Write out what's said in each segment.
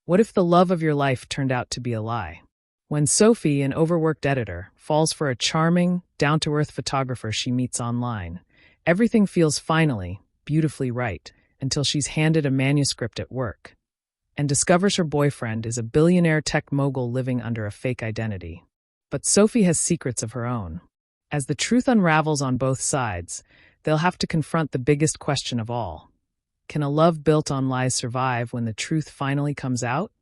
What if the love of your life turned out to be a lie? When Sophie, an overworked editor, falls for a charming, down-to-earth photographer she meets online, everything feels finally, beautifully right, until she's handed a manuscript at work and discovers her boyfriend is a billionaire tech mogul living under a fake identity. But Sophie has secrets of her own. As the truth unravels on both sides, they'll have to confront the biggest question of all. Can a love built on lies survive when the truth finally comes out?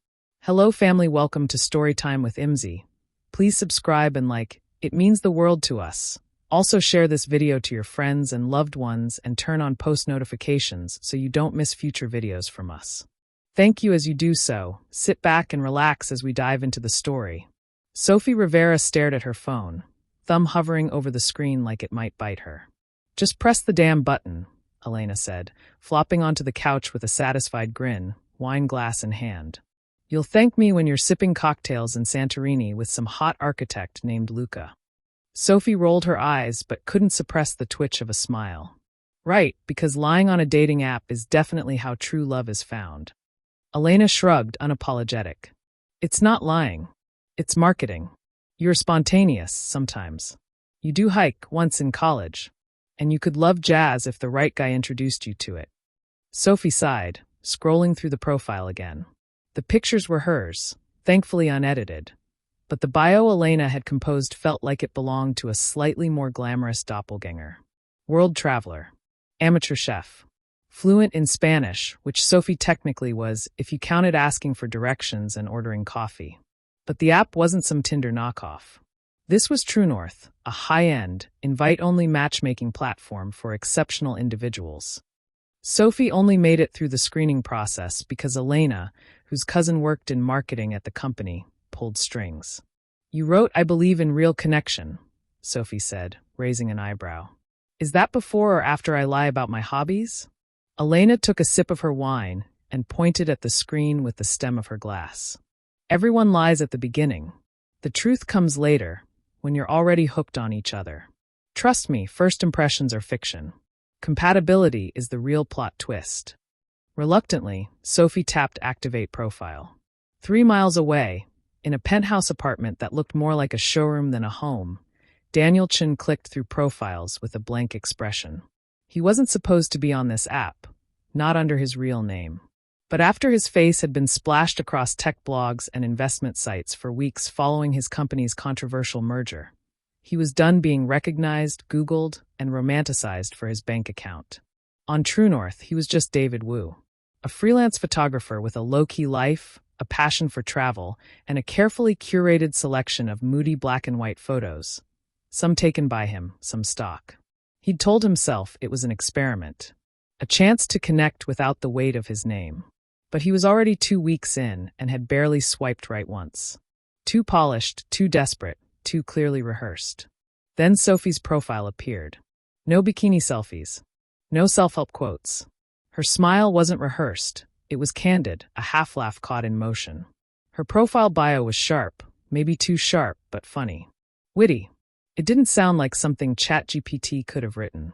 Hello family, welcome to Storytime with Imzi. Please subscribe and like, it means the world to us. Also share this video to your friends and loved ones and turn on post notifications so you don't miss future videos from us. Thank you as you do so. Sit back and relax as we dive into the story. Sophie Rivera stared at her phone, thumb hovering over the screen like it might bite her. Just press the damn button, Elena said, flopping onto the couch with a satisfied grin, wine glass in hand. You'll thank me when you're sipping cocktails in Santorini with some hot architect named Luca. Sophie rolled her eyes but couldn't suppress the twitch of a smile. Right, because lying on a dating app is definitely how true love is found. Elena shrugged, unapologetic. It's not lying. It's marketing. You're spontaneous, sometimes. You do hike once in college. And you could love jazz if the right guy introduced you to it. Sophie sighed, scrolling through the profile again. The pictures were hers, thankfully unedited. But the bio Elena had composed felt like it belonged to a slightly more glamorous doppelganger. World traveler. Amateur chef. Fluent in Spanish, which Sophie technically was if you counted asking for directions and ordering coffee. But the app wasn't some Tinder knockoff. This was True North, a high-end, invite-only matchmaking platform for exceptional individuals. Sophie only made it through the screening process because Elena, whose cousin worked in marketing at the company, pulled strings. You wrote, "I believe in real connection," Sophie said, raising an eyebrow. Is that before or after I lie about my hobbies? Elena took a sip of her wine and pointed at the screen with the stem of her glass. Everyone lies at the beginning. The truth comes later, when you're already hooked on each other. Trust me, first impressions are fiction. Compatibility is the real plot twist. Reluctantly, Sophie tapped Activate Profile. 3 miles away, in a penthouse apartment that looked more like a showroom than a home, Daniel Chin clicked through profiles with a blank expression. He wasn't supposed to be on this app, not under his real name. But after his face had been splashed across tech blogs and investment sites for weeks following his company's controversial merger, he was done being recognized, Googled, and romanticized for his bank account. On True North, he was just David Wu, a freelance photographer with a low-key life, a passion for travel, and a carefully curated selection of moody black and white photos, some taken by him, some stock. He'd told himself it was an experiment, a chance to connect without the weight of his name. But he was already 2 weeks in and had barely swiped right once. Too polished, too desperate, too clearly rehearsed. Then Sophie's profile appeared. No bikini selfies. No self-help quotes. Her smile wasn't rehearsed. It was candid, a half-laugh caught in motion. Her profile bio was sharp, maybe too sharp, but funny. Witty. It didn't sound like something ChatGPT could have written.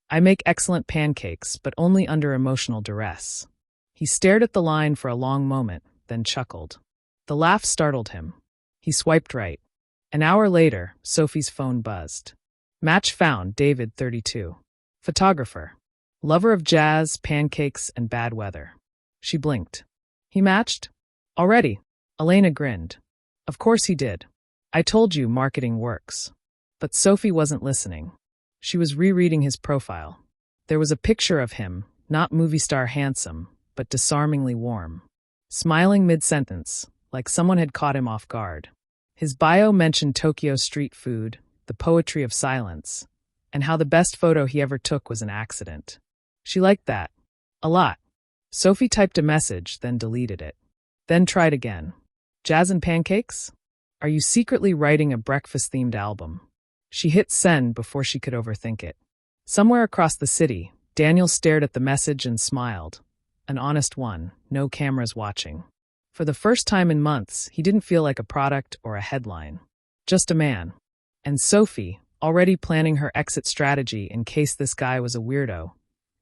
I make excellent pancakes, but only under emotional duress. He stared at the line for a long moment, then chuckled. The laugh startled him. He swiped right. An hour later, Sophie's phone buzzed. Match found, David, 32. Photographer. Lover of jazz, pancakes, and bad weather. She blinked. He matched? Already. Elena grinned. Of course he did. I told you marketing works. But Sophie wasn't listening. She was rereading his profile. There was a picture of him, not movie star handsome, but disarmingly warm. Smiling mid-sentence, like someone had caught him off guard. His bio mentioned Tokyo street food, the poetry of silence, and how the best photo he ever took was an accident. She liked that. A lot. Sophie typed a message, then deleted it. Then tried again. Jazz and pancakes? Are you secretly writing a breakfast-themed album? She hit send before she could overthink it. Somewhere across the city, Daniel stared at the message and smiled. An honest one, no cameras watching. For the first time in months, he didn't feel like a product or a headline. Just a man. And Sophie, already planning her exit strategy in case this guy was a weirdo,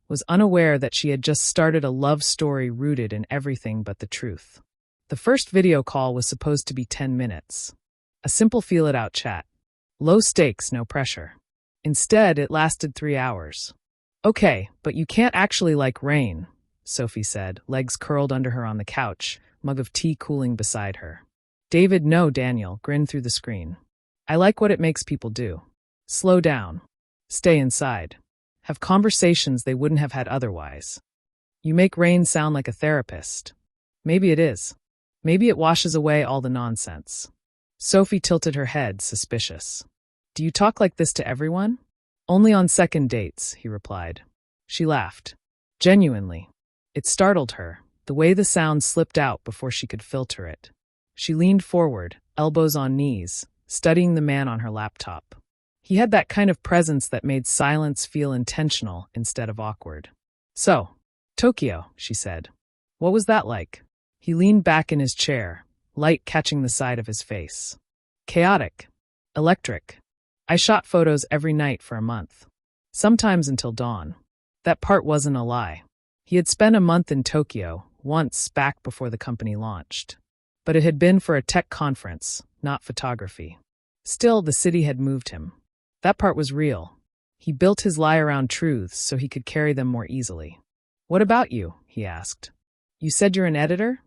was unaware that she had just started a love story rooted in everything but the truth. The first video call was supposed to be 10 minutes. A simple feel-it-out chat. Low stakes, no pressure. Instead, it lasted 3 hours. Okay, but you can't actually like rain, Sophie said, legs curled under her on the couch, mug of tea cooling beside her. Daniel grinned through the screen. I like what it makes people do. Slow down. Stay inside. Have conversations they wouldn't have had otherwise. You make rain sound like a therapist. Maybe it is. Maybe it washes away all the nonsense. Sophie tilted her head, suspicious. Do you talk like this to everyone? Only on second dates, he replied. She laughed. Genuinely. It startled her, the way the sound slipped out before she could filter it. She leaned forward, elbows on knees, studying the man on her laptop. He had that kind of presence that made silence feel intentional instead of awkward. So, Tokyo, she said. What was that like? He leaned back in his chair, light catching the side of his face. Chaotic. Electric. I shot photos every night for a month. Sometimes until dawn. That part wasn't a lie. He had spent a month in Tokyo, once back before the company launched. But it had been for a tech conference, not photography. Still, the city had moved him. That part was real. He built his lie around truths so he could carry them more easily. What about you? He asked. You said you're an editor?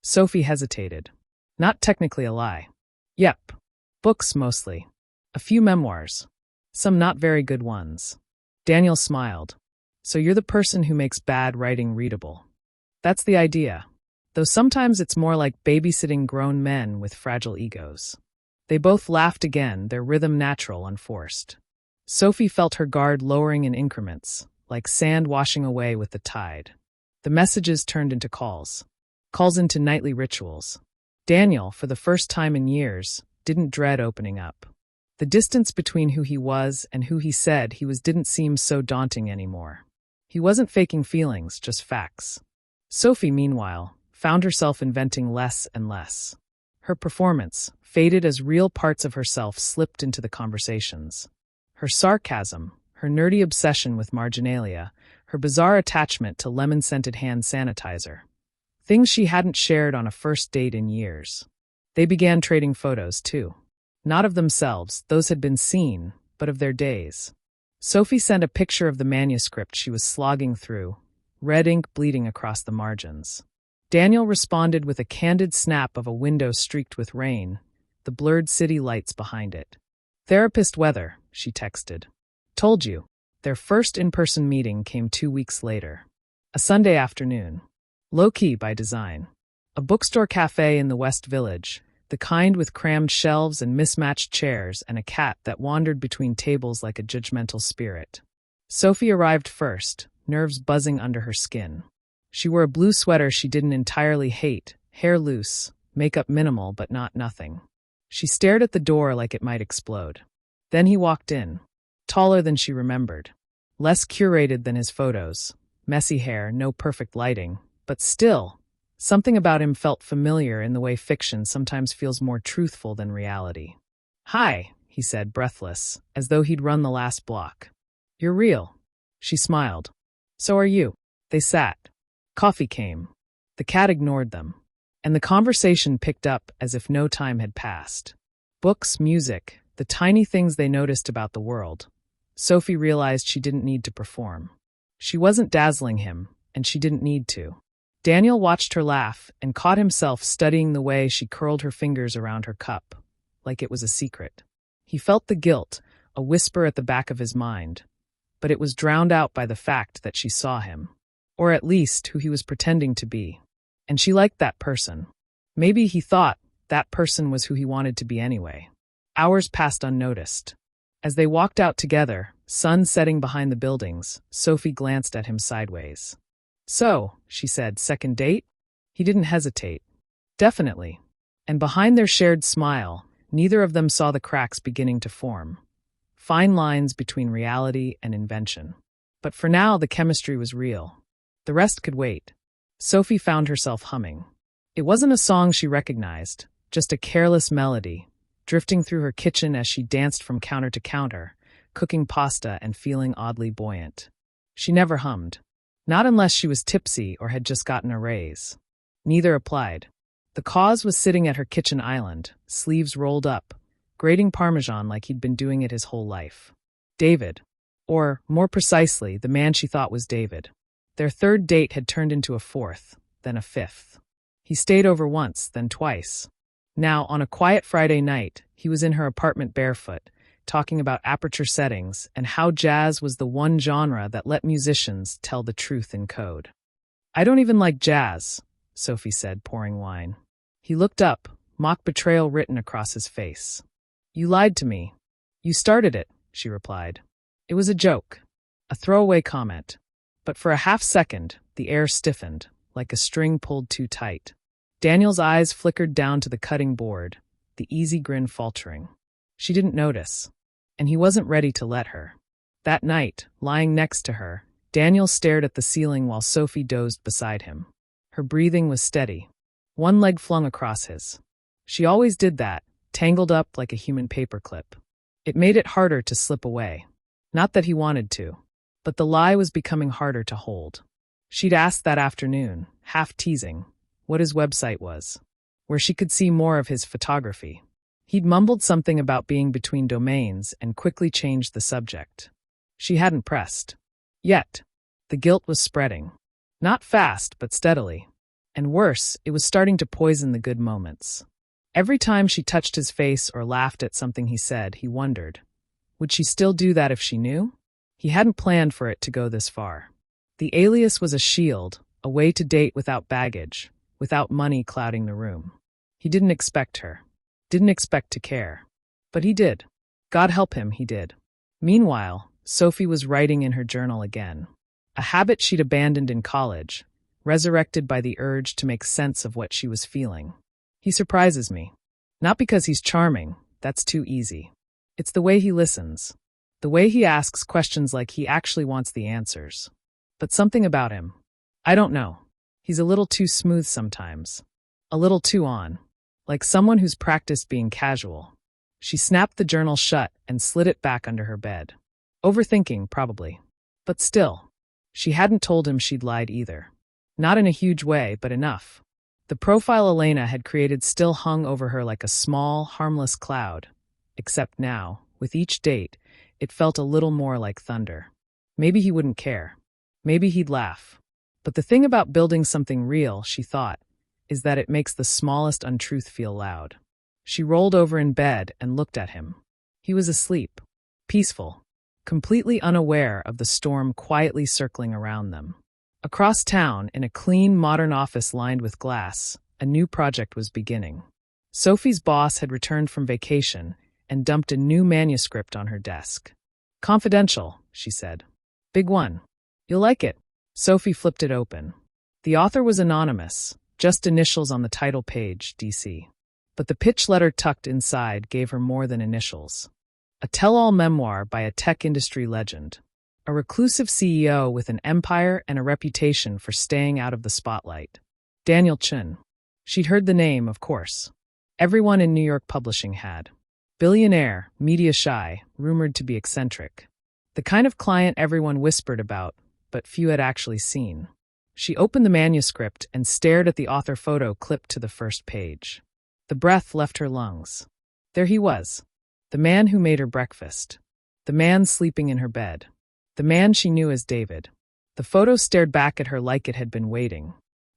Sophie hesitated. Not technically a lie. Yep. Books mostly. A few memoirs. Some not very good ones. Daniel smiled. So you're the person who makes bad writing readable. That's the idea. Though sometimes it's more like babysitting grown men with fragile egos. They both laughed again, their rhythm natural, unforced. Sophie felt her guard lowering in increments, like sand washing away with the tide. The messages turned into calls. Calls into nightly rituals. Daniel, for the first time in years, didn't dread opening up. The distance between who he was and who he said he was didn't seem so daunting anymore. He wasn't faking feelings, just facts. Sophie, meanwhile, found herself inventing less and less. Her performance, faded as real parts of herself slipped into the conversations. Her sarcasm, her nerdy obsession with marginalia, her bizarre attachment to lemon-scented hand sanitizer. Things she hadn't shared on a first date in years. They began trading photos, too. Not of themselves, those had been seen, but of their days. Sophie sent a picture of the manuscript she was slogging through, red ink bleeding across the margins. Daniel responded with a candid snap of a window streaked with rain, the blurred city lights behind it. Therapist weather, she texted. Told you. Their first in-person meeting came 2 weeks later. A Sunday afternoon. Low-key by design. A bookstore cafe in the West Village, the kind with crammed shelves and mismatched chairs and a cat that wandered between tables like a judgmental spirit. Sophie arrived first, nerves buzzing under her skin. She wore a blue sweater she didn't entirely hate, hair loose, makeup minimal but not nothing. She stared at the door like it might explode. Then he walked in. Taller than she remembered. Less curated than his photos. Messy hair, no perfect lighting. But still, something about him felt familiar in the way fiction sometimes feels more truthful than reality. Hi, he said, breathless, as though he'd run the last block. You're real. She smiled. So are you. They sat. Coffee came. The cat ignored them. And the conversation picked up as if no time had passed. Books, music, the tiny things they noticed about the world. Sophie realized she didn't need to perform. She wasn't dazzling him, and she didn't need to. Daniel watched her laugh and caught himself studying the way she curled her fingers around her cup, like it was a secret. He felt the guilt, a whisper at the back of his mind, but it was drowned out by the fact that she saw him, or at least who he was pretending to be. And she liked that person. Maybe he thought that person was who he wanted to be anyway. Hours passed unnoticed. As they walked out together, sun setting behind the buildings, Sophie glanced at him sideways. So, she said, second date? He didn't hesitate. Definitely. And behind their shared smile, neither of them saw the cracks beginning to form. Fine lines between reality and invention. But for now, the chemistry was real. The rest could wait. Sophie found herself humming. It wasn't a song she recognized, just a careless melody, drifting through her kitchen as she danced from counter to counter, cooking pasta and feeling oddly buoyant. She never hummed. Not unless she was tipsy or had just gotten a raise. Neither applied. The cause was sitting at her kitchen island, sleeves rolled up, grating Parmesan like he'd been doing it his whole life. David. Or, more precisely, the man she thought was David. Their third date had turned into a fourth, then a fifth. He stayed over once, then twice. Now, on a quiet Friday night, he was in her apartment barefoot, talking about aperture settings and how jazz was the one genre that let musicians tell the truth in code. "I don't even like jazz," Sophie said, pouring wine. He looked up, mock betrayal written across his face. "You lied to me." "You started it," she replied. It was a joke, a throwaway comment. But for a half-second, the air stiffened, like a string pulled too tight. Daniel's eyes flickered down to the cutting board, the easy grin faltering. She didn't notice, and he wasn't ready to let her. That night, lying next to her, Daniel stared at the ceiling while Sophie dozed beside him. Her breathing was steady, one leg flung across his. She always did that, tangled up like a human paperclip. It made it harder to slip away. Not that he wanted to, but the lie was becoming harder to hold. She'd asked that afternoon, half teasing, what his website was, where she could see more of his photography. He'd mumbled something about being between domains and quickly changed the subject. She hadn't pressed. Yet, the guilt was spreading. Not fast, but steadily. And worse, it was starting to poison the good moments. Every time she touched his face or laughed at something he said, he wondered, would she still do that if she knew? He hadn't planned for it to go this far. The alias was a shield, a way to date without baggage, without money clouding the room. He didn't expect her. Didn't expect to care. But he did. God help him, he did. Meanwhile, Sophie was writing in her journal again. A habit she'd abandoned in college, resurrected by the urge to make sense of what she was feeling. He surprises me. Not because he's charming, that's too easy. It's the way he listens. The way he asks questions like he actually wants the answers. But something about him. I don't know. He's a little too smooth sometimes. A little too on. Like someone who's practiced being casual. She snapped the journal shut and slid it back under her bed. Overthinking, probably. But still. She hadn't told him she'd lied either. Not in a huge way, but enough. The profile Elena had created still hung over her like a small, harmless cloud. Except now, with each date, it felt a little more like thunder. Maybe he wouldn't care. Maybe he'd laugh. But the thing about building something real, she thought, is that it makes the smallest untruth feel loud. She rolled over in bed and looked at him. He was asleep, peaceful, completely unaware of the storm quietly circling around them. Across town, in a clean, modern office lined with glass, a new project was beginning. Sophie's boss had returned from vacation and dumped a new manuscript on her desk. "Confidential," she said. "Big one. You'll like it." Sophie flipped it open. The author was anonymous, just initials on the title page, DC. But the pitch letter tucked inside gave her more than initials. A tell-all memoir by a tech industry legend. A reclusive CEO with an empire and a reputation for staying out of the spotlight. Daniel Chun. She'd heard the name, of course. Everyone in New York publishing had. Billionaire, media shy, rumored to be eccentric. The kind of client everyone whispered about, but few had actually seen. She opened the manuscript and stared at the author photo clipped to the first page. The breath left her lungs. There he was. The man who made her breakfast. The man sleeping in her bed. The man she knew as David. The photo stared back at her like it had been waiting.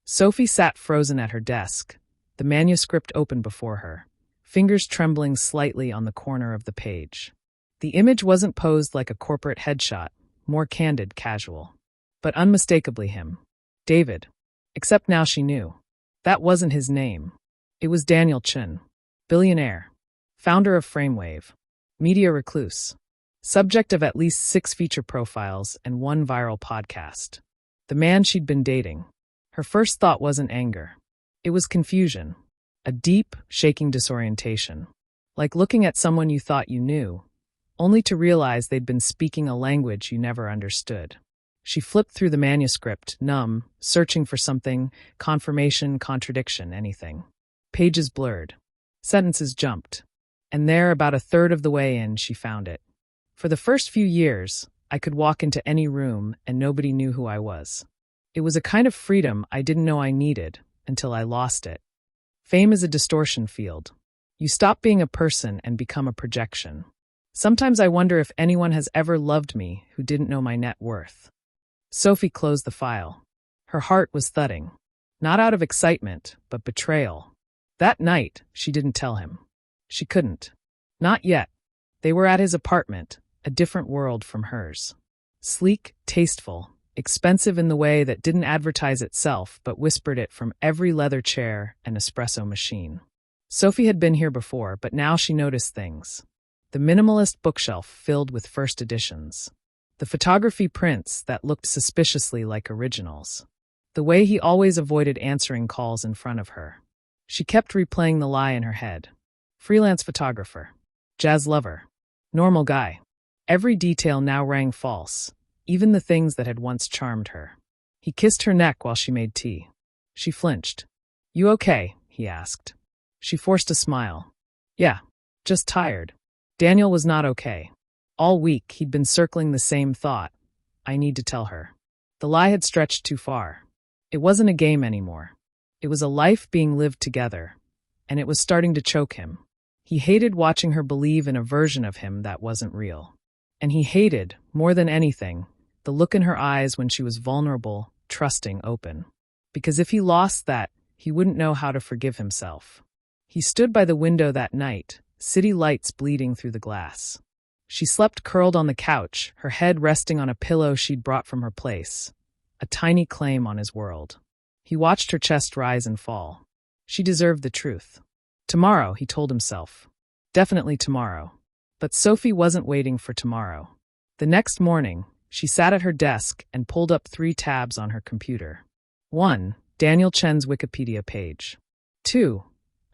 Sophie sat frozen at her desk, the manuscript open before her, fingers trembling slightly on the corner of the page. The image wasn't posed like a corporate headshot, more candid, casual. But unmistakably him. David. Except now she knew. That wasn't his name. It was Daniel Chun. Billionaire. Founder of Framewave. Media recluse. Subject of at least 6 feature profiles and 1 viral podcast. The man she'd been dating. Her first thought wasn't anger. It was confusion. A deep, shaking disorientation. Like looking at someone you thought you knew, only to realize they'd been speaking a language you never understood. She flipped through the manuscript, numb, searching for something, confirmation, contradiction, anything. Pages blurred. Sentences jumped. And there, about a third of the way in, she found it. For the first few years, I could walk into any room and nobody knew who I was. It was a kind of freedom I didn't know I needed until I lost it. Fame is a distortion field. You stop being a person and become a projection. Sometimes I wonder if anyone has ever loved me who didn't know my net worth. Sophie closed the file. Her heart was thudding. Not out of excitement, but betrayal. That night, she didn't tell him. She couldn't. Not yet. They were at his apartment, a different world from hers. Sleek, tasteful, expensive in the way that didn't advertise itself but whispered it from every leather chair and espresso machine. Sophie had been here before, but now she noticed things. The minimalist bookshelf filled with first editions. The photography prints that looked suspiciously like originals. The way he always avoided answering calls in front of her. She kept replaying the lie in her head. Freelance photographer. Jazz lover. Normal guy. Every detail now rang false, even the things that had once charmed her. He kissed her neck while she made tea. She flinched. "You okay?" he asked. She forced a smile. "Yeah, just tired." Daniel was not okay. All week, he'd been circling the same thought. I need to tell her. The lie had stretched too far. It wasn't a game anymore. It was a life being lived together, and it was starting to choke him. He hated watching her believe in a version of him that wasn't real. And he hated, more than anything, the look in her eyes when she was vulnerable, trusting, open. Because if he lost that, he wouldn't know how to forgive himself. He stood by the window that night, city lights bleeding through the glass. She slept curled on the couch, her head resting on a pillow she'd brought from her place, a tiny claim on his world. He watched her chest rise and fall. She deserved the truth. Tomorrow, he told himself. Definitely tomorrow. But Sophie wasn't waiting for tomorrow. The next morning, she sat at her desk and pulled up 3 tabs on her computer. 1. Daniel Chen's Wikipedia page. 2.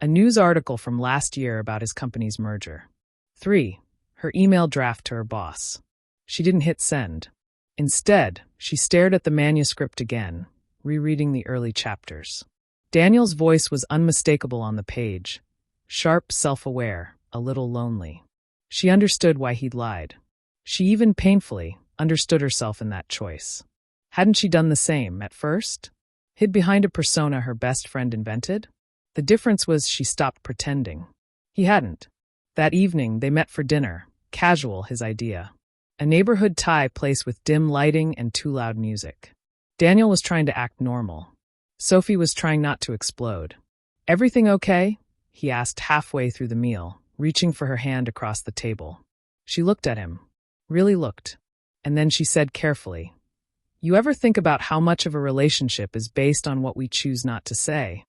A news article from last year about his company's merger. 3. Her email draft to her boss. She didn't hit send. Instead, she stared at the manuscript again, rereading the early chapters. Daniel's voice was unmistakable on the page, sharp, self-aware, a little lonely. She understood why he'd lied. She even painfully understood herself in that choice. Hadn't she done the same at first? Hid behind a persona her best friend invented? The difference was she stopped pretending. He hadn't. That evening, they met for dinner, casual, his idea. A neighborhood Thai place with dim lighting and too loud music. Daniel was trying to act normal. Sophie was trying not to explode. "Everything okay?" he asked halfway through the meal, reaching for her hand across the table. She looked at him. Really looked. And then she said carefully, "You ever think about how much of a relationship is based on what we choose not to say?"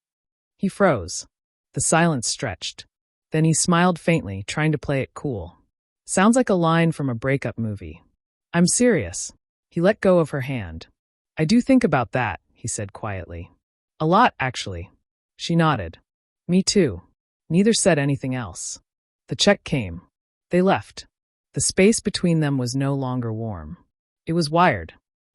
He froze. The silence stretched. Then he smiled faintly, trying to play it cool. "Sounds like a line from a breakup movie." "I'm serious." He let go of her hand. "I do think about that," he said quietly. "A lot, actually." She nodded. "Me too." Neither said anything else. The check came. They left. The space between them was no longer warm. It was wired.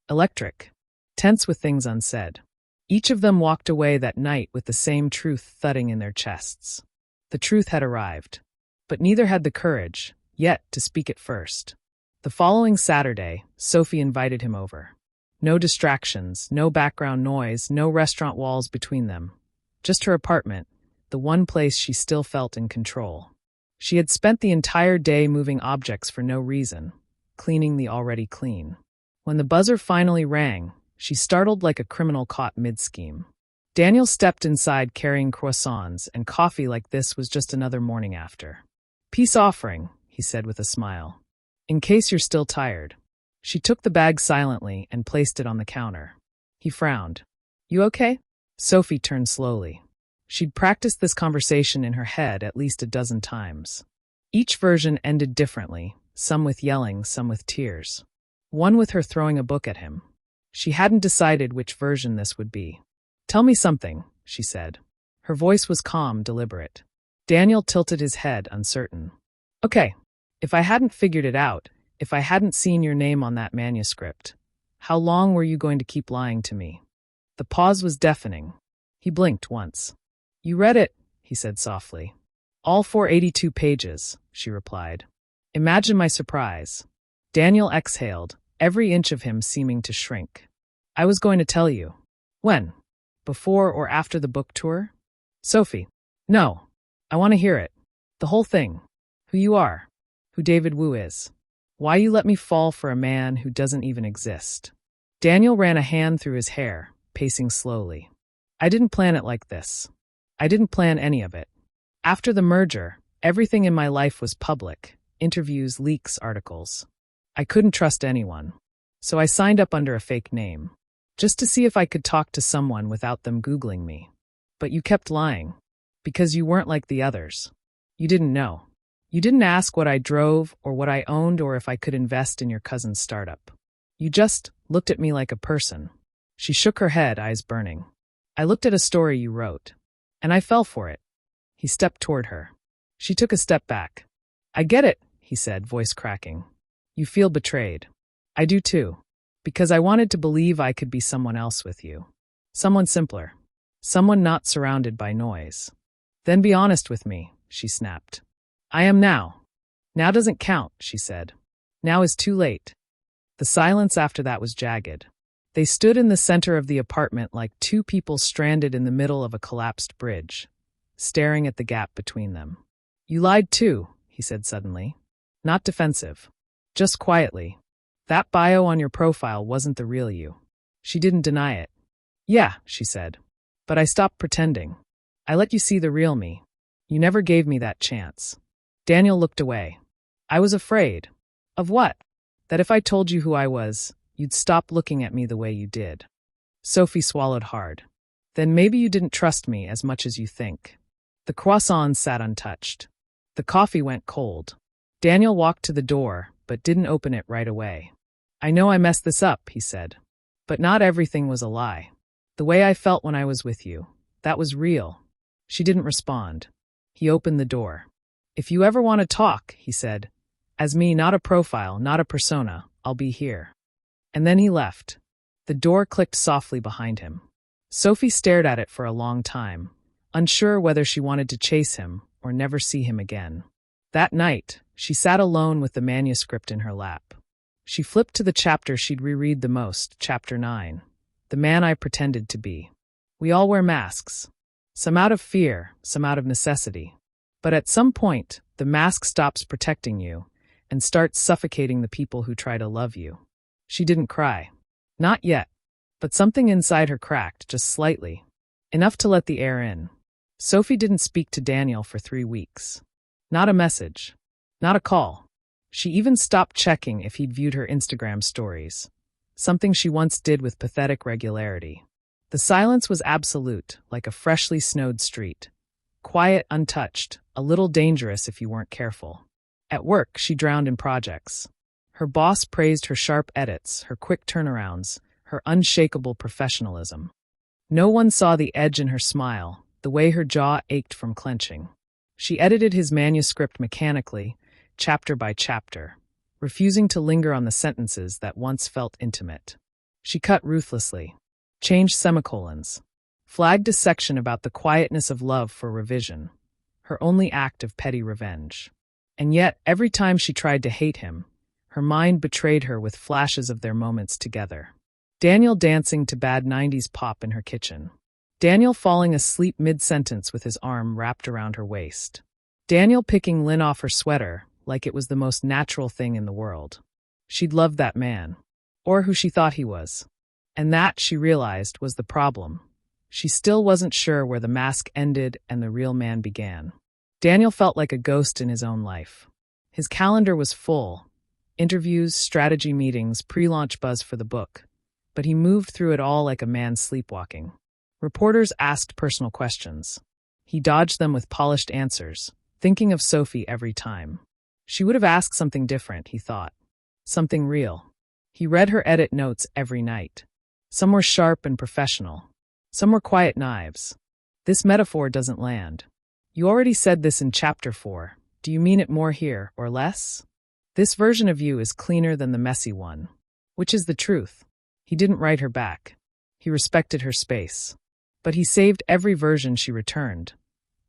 Electric. Tense with things unsaid. Each of them walked away that night with the same truth thudding in their chests. The truth had arrived. But neither had the courage, yet, to speak it first. The following Saturday, Sophie invited him over. No distractions, no background noise, no restaurant walls between them. Just her apartment, the one place she still felt in control. She had spent the entire day moving objects for no reason, cleaning the already clean. When the buzzer finally rang, she startled like a criminal caught mid-scheme. Daniel stepped inside carrying croissants, and coffee like this was just another morning after. "Peace offering," he said with a smile. "In case you're still tired." She took the bag silently and placed it on the counter. He frowned. "You okay?" Sophie turned slowly. She'd practiced this conversation in her head at least a dozen times. Each version ended differently, some with yelling, some with tears. One with her throwing a book at him. She hadn't decided which version this would be. "Tell me something," she said. Her voice was calm, deliberate. Daniel tilted his head, uncertain. "Okay, if I hadn't figured it out, if I hadn't seen your name on that manuscript, how long were you going to keep lying to me?" The pause was deafening. He blinked once. "You read it," he said softly. "All 482 pages," she replied. Imagine my surprise. Daniel exhaled, every inch of him seeming to shrink. "I was going to tell you." "When? Before or after the book tour?" "Sophie, No. I want to hear it. The whole thing. Who you are. Who David Wu is. Why you let me fall for a man who doesn't even exist. Daniel ran a hand through his hair, pacing slowly. I didn't plan it like this. I didn't plan any of it. After the merger, everything in my life was public. Interviews, leaks, articles. I couldn't trust anyone. So I signed up under a fake name. Just to see if I could talk to someone without them Googling me. But you kept lying. Because you weren't like the others. You didn't know. You didn't ask what I drove or what I owned or if I could invest in your cousin's startup. You just looked at me like a person. She shook her head, eyes burning. I looked at a story you wrote. And I fell for it. He stepped toward her. She took a step back. I get it, he said, voice cracking. You feel betrayed. I do too. Because I wanted to believe I could be someone else with you. Someone simpler. Someone not surrounded by noise. Then be honest with me, she snapped. I am now. Now doesn't count, she said. Now is too late. The silence after that was jagged. They stood in the center of the apartment like two people stranded in the middle of a collapsed bridge, staring at the gap between them. You lied too, he said suddenly. Not defensive. Just quietly. That bio on your profile wasn't the real you. She didn't deny it. Yeah, she said. But I stopped pretending. I let you see the real me. You never gave me that chance. Daniel looked away. I was afraid. Of what? That if I told you who I was, you'd stop looking at me the way you did. Sophie swallowed hard. Then maybe you didn't trust me as much as you think. The croissants sat untouched. The coffee went cold. Daniel walked to the door, but didn't open it right away. I know I messed this up, he said. But not everything was a lie. The way I felt when I was with you, that was real. She didn't respond. He opened the door. If you ever want to talk, he said, as me, not a profile, not a persona, I'll be here. And then he left. The door clicked softly behind him. Sophie stared at it for a long time, unsure whether she wanted to chase him or never see him again. That night, she sat alone with the manuscript in her lap. She flipped to the chapter she'd reread the most, chapter 9. The man I pretended to be. We all wear masks. Some out of fear, some out of necessity. But at some point, the mask stops protecting you and starts suffocating the people who try to love you. She didn't cry. Not yet. But something inside her cracked, just slightly. Enough to let the air in. Sophie didn't speak to Daniel for 3 weeks. Not a message. Not a call. She even stopped checking if he'd viewed her Instagram stories. Something she once did with pathetic regularity. The silence was absolute, like a freshly snowed street. Quiet, untouched, a little dangerous if you weren't careful. At work, she drowned in projects. Her boss praised her sharp edits, her quick turnarounds, her unshakable professionalism. No one saw the edge in her smile, the way her jaw ached from clenching. She edited his manuscript mechanically, chapter by chapter, refusing to linger on the sentences that once felt intimate. She cut ruthlessly, changed semicolons, flagged a section about the quietness of love for revision, her only act of petty revenge. And yet, every time she tried to hate him, her mind betrayed her with flashes of their moments together. Daniel dancing to bad 90s pop in her kitchen. Daniel falling asleep mid-sentence with his arm wrapped around her waist. Daniel picking Lynn off her sweater like it was the most natural thing in the world. She'd loved that man. Or who she thought he was. And that, she realized, was the problem. She still wasn't sure where the mask ended and the real man began. Daniel felt like a ghost in his own life. His calendar was full. Interviews, strategy meetings, pre-launch buzz for the book. But he moved through it all like a man sleepwalking. Reporters asked personal questions. He dodged them with polished answers, thinking of Sophie every time. She would have asked something different, he thought. Something real. He read her edit notes every night. Some were sharp and professional. Some were quiet knives. This metaphor doesn't land. You already said this in chapter 4. Do you mean it more here, or less? This version of you is cleaner than the messy one. Which is the truth. He didn't write her back. He respected her space. But he saved every version she returned,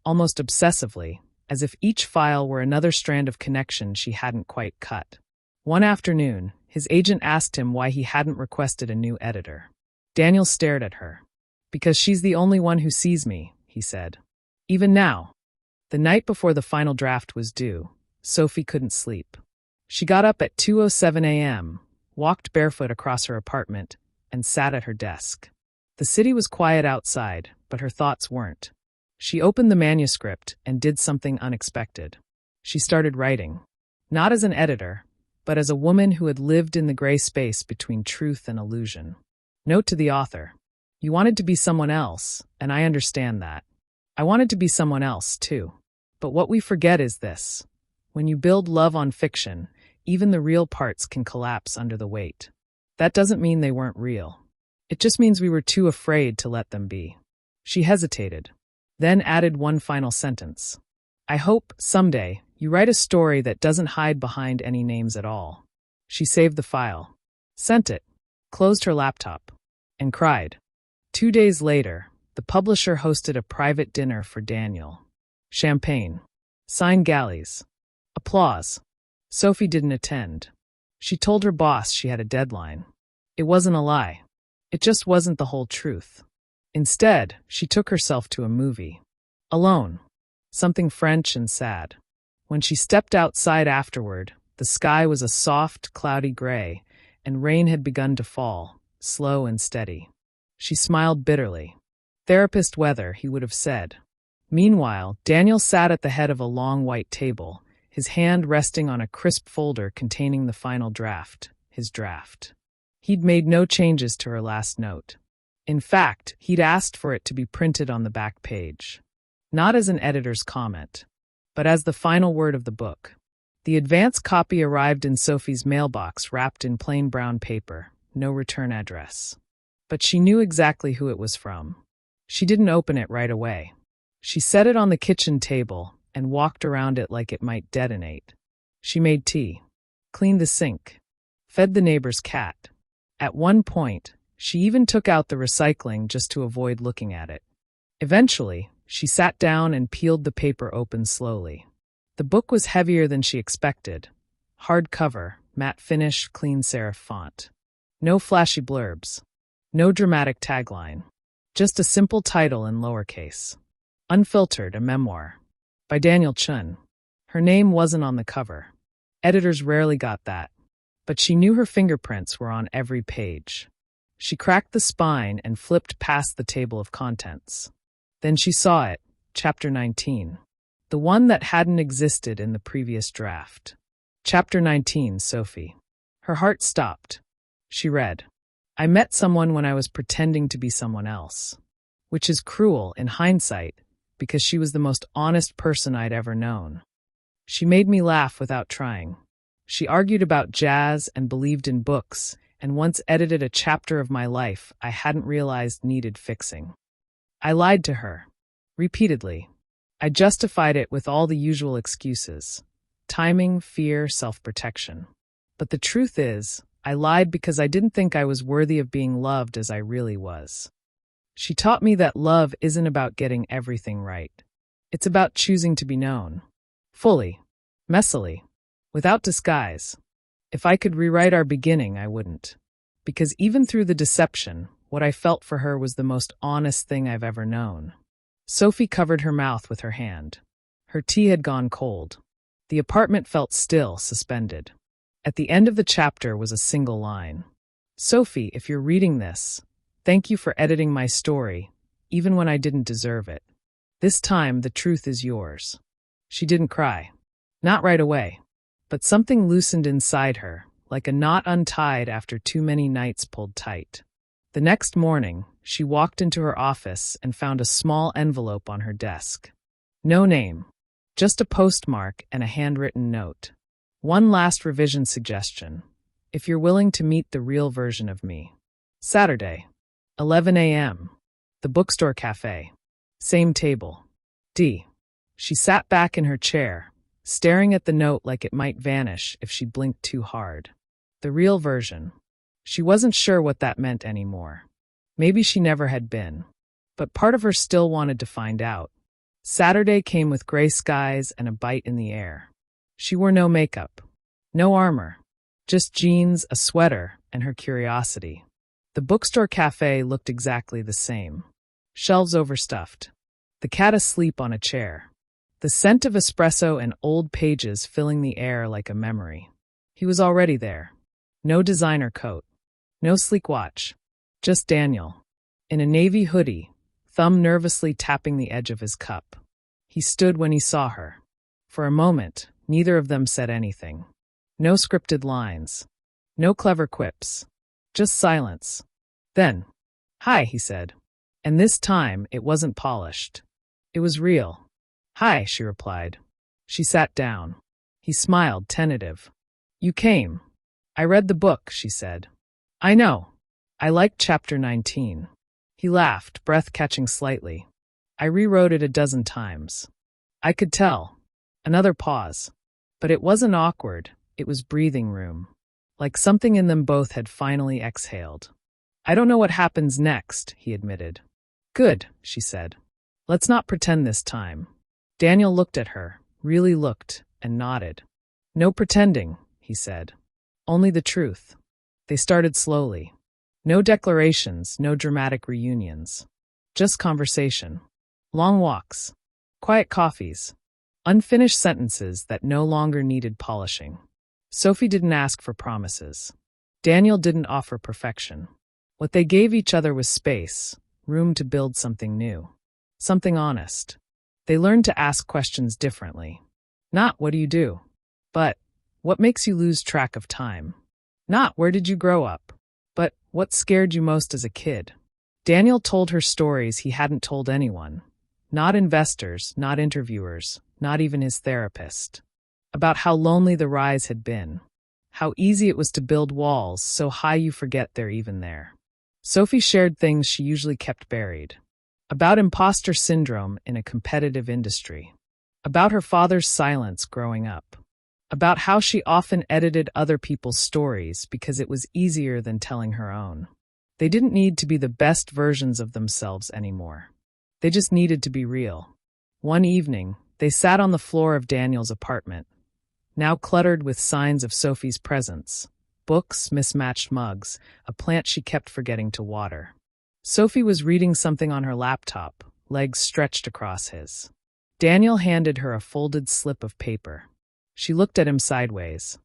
almost obsessively, as if each file were another strand of connection she hadn't quite cut. One afternoon, his agent asked him why he hadn't requested a new editor. Daniel stared at her. Because she's the only one who sees me, he said. Even now, the night before the final draft was due, Sophie couldn't sleep. She got up at 2:07 a.m., walked barefoot across her apartment, and sat at her desk. The city was quiet outside, but her thoughts weren't. She opened the manuscript and did something unexpected. She started writing. Not as an editor, but as a woman who had lived in the gray space between truth and illusion. Note to the author: you wanted to be someone else, and I understand that. I wanted to be someone else, too. But what we forget is this. When you build love on fiction, even the real parts can collapse under the weight. That doesn't mean they weren't real. It just means we were too afraid to let them be. She hesitated, then added one final sentence. I hope, someday, you write a story that doesn't hide behind any names at all. She saved the file, sent it, closed her laptop, and cried. 2 days later, the publisher hosted a private dinner for Daniel. Champagne. Signed galleys. Applause. Sophie didn't attend. She told her boss she had a deadline. It wasn't a lie. It just wasn't the whole truth. Instead, she took herself to a movie. Alone. Something French and sad. When she stepped outside afterward, the sky was a soft, cloudy gray, and rain had begun to fall, slow and steady. She smiled bitterly. Therapist weather, he would have said. Meanwhile, Daniel sat at the head of a long white table, his hand resting on a crisp folder containing the final draft, his draft. He'd made no changes to her last note. In fact, he'd asked for it to be printed on the back page. Not as an editor's comment, but as the final word of the book. The advance copy arrived in Sophie's mailbox wrapped in plain brown paper, no return address. But she knew exactly who it was from. She didn't open it right away. She set it on the kitchen table and walked around it like it might detonate. She made tea, cleaned the sink, fed the neighbor's cat. At one point, she even took out the recycling just to avoid looking at it. Eventually, she sat down and peeled the paper open slowly. The book was heavier than she expected. Hard cover, matte finish, clean serif font. No flashy blurbs. No dramatic tagline. Just a simple title in lowercase. Unfiltered, a memoir. By Daniel Chun. Her name wasn't on the cover. Editors rarely got that. But she knew her fingerprints were on every page. She cracked the spine and flipped past the table of contents. Then she saw it, Chapter 19. The one that hadn't existed in the previous draft. Chapter 19, Sophie. Her heart stopped. She read, I met someone when I was pretending to be someone else. Which is cruel in hindsight, because she was the most honest person I'd ever known. She made me laugh without trying. She argued about jazz and believed in books, and once edited a chapter of my life I hadn't realized needed fixing. I lied to her. Repeatedly. I justified it with all the usual excuses. Timing, fear, self-protection. But the truth is, I lied because I didn't think I was worthy of being loved as I really was. She taught me that love isn't about getting everything right. It's about choosing to be known. Fully. Messily. Without disguise. If I could rewrite our beginning, I wouldn't. Because even through the deception, what I felt for her was the most honest thing I've ever known. Sophie covered her mouth with her hand. Her tea had gone cold. The apartment felt still, suspended. At the end of the chapter was a single line. Sophie, if you're reading this, thank you for editing my story, even when I didn't deserve it. This time, the truth is yours. She didn't cry. Not right away. But something loosened inside her, like a knot untied after too many nights pulled tight. The next morning, she walked into her office and found a small envelope on her desk. No name. Just a postmark and a handwritten note. One last revision suggestion. If you're willing to meet the real version of me. Saturday. 11 a.m. The bookstore cafe. Same table. D. She sat back in her chair, staring at the note like it might vanish if she blinked too hard. The real version. She wasn't sure what that meant anymore. Maybe she never had been. But part of her still wanted to find out. Saturday came with gray skies and a bite in the air. She wore no makeup. No armor. Just jeans, a sweater, and her curiosity. The bookstore cafe looked exactly the same. Shelves overstuffed. The cat asleep on a chair. The scent of espresso and old pages filling the air like a memory. He was already there. No designer coat. No sleek watch. Just Daniel. In a navy hoodie, thumb nervously tapping the edge of his cup. He stood when he saw her. For a moment, neither of them said anything. No scripted lines. No clever quips. Just silence. Then, "Hi," he said. And this time, it wasn't polished. It was real. "Hi," she replied. She sat down. He smiled, tentative. "You came." "I read the book," she said. "I know. I liked chapter 19. He laughed, breath catching slightly. "I rewrote it a dozen times." I could tell. Another pause. But it wasn't awkward, it was breathing room. Like something in them both had finally exhaled. "I don't know what happens next," he admitted. "Good," she said. "Let's not pretend this time." Daniel looked at her, really looked, and nodded. "No pretending," he said. "Only the truth." They started slowly. No declarations, no dramatic reunions. Just conversation. Long walks. Quiet coffees. Unfinished sentences that no longer needed polishing. Sophie didn't ask for promises. Daniel didn't offer perfection. What they gave each other was space, room to build something new. Something honest. They learned to ask questions differently. Not, "What do you do?" but, "What makes you lose track of time?" Not, "Where did you grow up?" but, "What scared you most as a kid?" Daniel told her stories he hadn't told anyone. Not investors, not interviewers, not even his therapist. About how lonely the rise had been. How easy it was to build walls so high you forget they're even there. Sophie shared things she usually kept buried. About imposter syndrome in a competitive industry. About her father's silence growing up. About how she often edited other people's stories because it was easier than telling her own. They didn't need to be the best versions of themselves anymore. They just needed to be real. One evening, they sat on the floor of Daniel's apartment, now cluttered with signs of Sophie's presence. Books, mismatched mugs, a plant she kept forgetting to water. Sophie was reading something on her laptop, legs stretched across his. Daniel handed her a folded slip of paper. She looked at him sideways.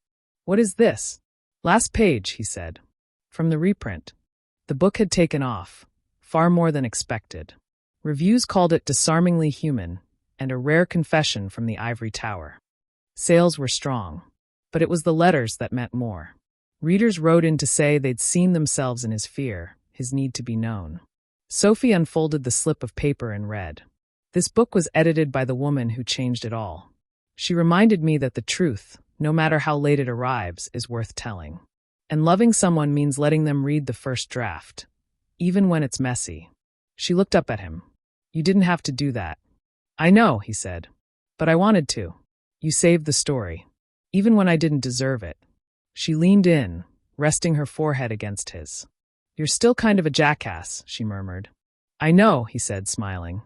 "What is this?" "Last page," he said. "From the reprint." The book had taken off, far more than expected. Reviews called it disarmingly human, and a rare confession from the ivory tower. Sales were strong, but it was the letters that meant more. Readers wrote in to say they'd seen themselves in his fear, his need to be known. Sophie unfolded the slip of paper and read. "This book was edited by the woman who changed it all. She reminded me that the truth, no matter how late it arrives, is worth telling. And loving someone means letting them read the first draft, even when it's messy." She looked up at him. "You didn't have to do that." "I know," he said. "But I wanted to. You saved the story, even when I didn't deserve it." She leaned in, resting her forehead against his. "You're still kind of a jackass," she murmured. "I know," he said, smiling.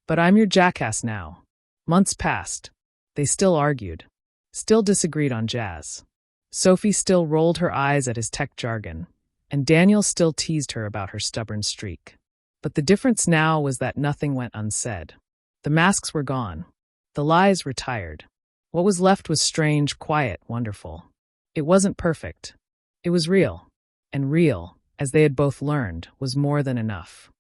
"But I'm your jackass now." Months passed. They still argued. Still disagreed on jazz. Sophie still rolled her eyes at his tech jargon, and Daniel still teased her about her stubborn streak. But the difference now was that nothing went unsaid. The masks were gone. The lies retired. What was left was strange, quiet, wonderful. It wasn't perfect. It was real. And real, as they had both learned, was more than enough.